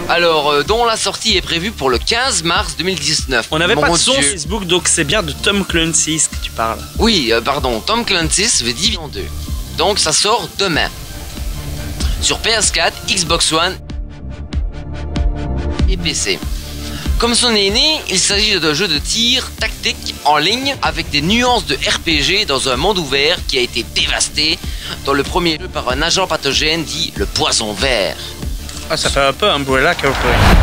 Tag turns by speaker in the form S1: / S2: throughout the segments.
S1: Alors, dont la sortie est prévue pour le 15 mars 2019.
S2: On n'avait pas de son
S1: Dieu.
S2: Facebook, donc c'est bien de Tom Clancy's que tu parles.
S1: Oui, pardon, Tom Clancy's The Division 2. Donc ça sort demain. Sur PS4, Xbox One et PC. Comme son aîné, il s'agit d'un jeu de tir tactique en ligne avec des nuances de RPG dans un monde ouvert qui a été dévasté dans le premier jeu par un agent pathogène dit le poison vert.
S2: Ah, ça fait un peu Umbrella Corporation.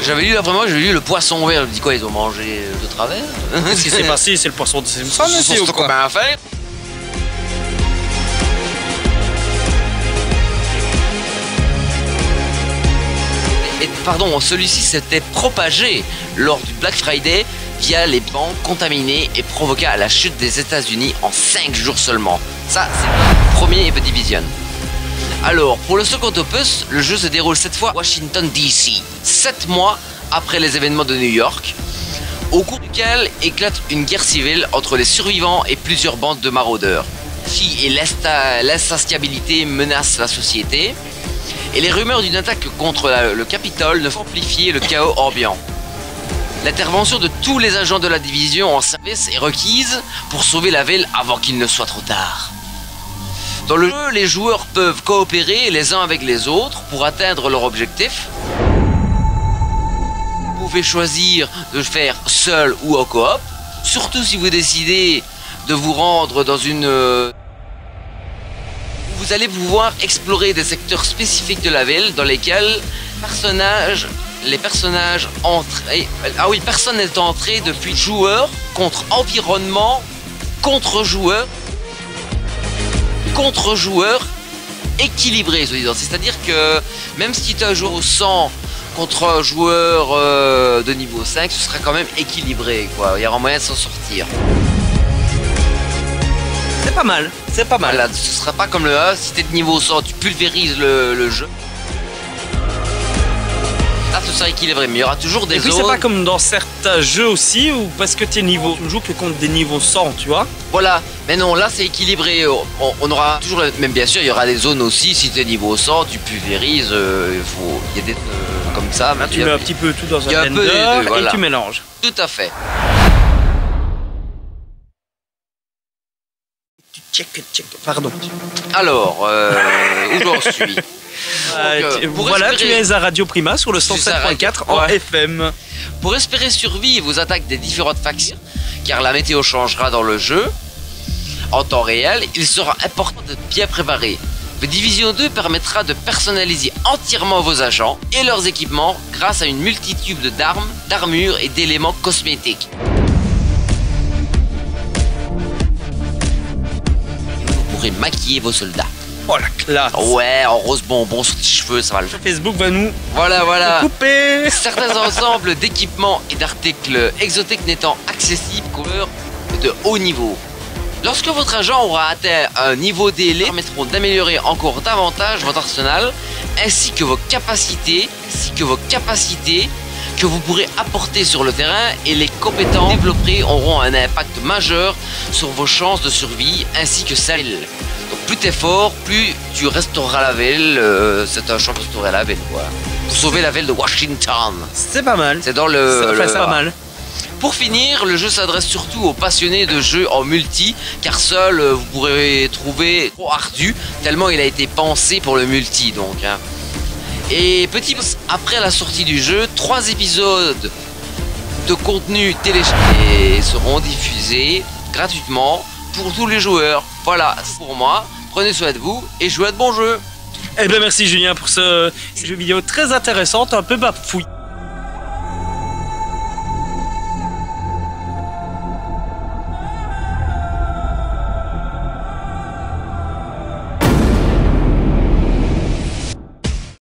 S1: J'avais lu après moi, j'avais lu le poisson vert. Je me dis quoi, ils ont mangé de travers?
S2: Ce qui s'est passé, c'est le poisson de Simpson aussi ou quoi?
S1: Combien à faire? Et pardon, celui-ci s'était propagé lors du Black Friday via les banques contaminées et provoqua la chute des États-Unis en 5 jours seulement. Ça, c'est le premier The Division. Alors, pour le second opus, le jeu se déroule cette fois à Washington DC, 7 mois après les événements de New York, au cours duquel éclate une guerre civile entre les survivants et plusieurs bandes de maraudeurs. Et l'instabilité menacent la société, et les rumeurs d'une attaque contre le Capitole ne font amplifier le chaos ambiant. L'intervention de tous les agents de la division en service est requise pour sauver la ville avant qu'il ne soit trop tard. Dans le jeu, les joueurs peuvent coopérer les uns avec les autres pour atteindre leur objectif. Vous pouvez choisir de le faire seul ou en coop, surtout si vous décidez de vous rendre dans une... Vous allez pouvoir explorer des secteurs spécifiques de la ville dans lesquels les personnages entrés... Ah oui, personne n'est entré depuis joueur contre environnement, contre-joueur équilibré, c'est-à-dire que même si tu as un joueur au 100 contre un joueur de niveau 5, ce sera quand même équilibré, quoi. Il y aura moyen de s'en sortir.
S2: C'est pas mal, c'est pas mal.
S1: Voilà, ce sera pas comme le A, si tu es de niveau 100, tu pulvérises le jeu. Là, ce sera équilibré, mais il y aura toujours des zones.
S2: C'est pas comme dans certains jeux aussi, où parce que tu ne joues que contre des niveaux 100, tu vois.
S1: Voilà, mais non, là c'est équilibré. On aura toujours, même bien sûr, il y aura des zones aussi. Si tu es niveau 100, tu pulvérises. Il y a des comme ça.
S2: Là, tu mets un petit peu tout dans un blender
S1: voilà.
S2: Et tu mélanges.
S1: Tout à fait.
S2: Check. Pardon.
S1: Alors, où j'en suis?
S2: Voilà, tu es à Radio Prima sur le 107.4 en FM.
S1: Pour espérer survivre aux attaques des différentes factions, car la météo changera dans le jeu en temps réel, il sera important d'être bien préparé. The Division 2 permettra de personnaliser entièrement vos agents et leurs équipements grâce à une multitude d'armes, d'armures et d'éléments cosmétiques. Vous pourrez maquiller vos soldats.
S2: Oh la classe!
S1: Ouais, en rose bonbon sur tes cheveux, ça va le faire.
S2: Facebook va nous
S1: couper. Certains ensembles d'équipements et d'articles exotiques n'étant accessibles qu'aux joueurs de haut niveau. Lorsque votre agent aura atteint un niveau d'élite, permettront d'améliorer encore davantage votre arsenal ainsi que vos capacités que vous pourrez apporter sur le terrain, et les compétences développées auront un impact majeur sur vos chances de survie ainsi que celles. Donc plus t'es fort, plus tu restaureras la ville. C'est un champ de restaurer la ville, quoi. Pour sauver la ville de Washington.
S2: C'est pas mal.
S1: C'est dans le...
S2: C'est pas mal.
S1: Pour finir, le jeu s'adresse surtout aux passionnés de jeux en multi, car seul vous pourrez trouver trop ardu, tellement il a été pensé pour le multi, donc. Hein. Et après la sortie du jeu, 3 épisodes de contenu téléchargé seront diffusés gratuitement pour tous les joueurs. Voilà, c'est pour moi. Prenez soin de vous et jouez à de bons jeux.
S2: Eh bien merci Julien pour ce jeu vidéo très intéressant, un peu bafouille.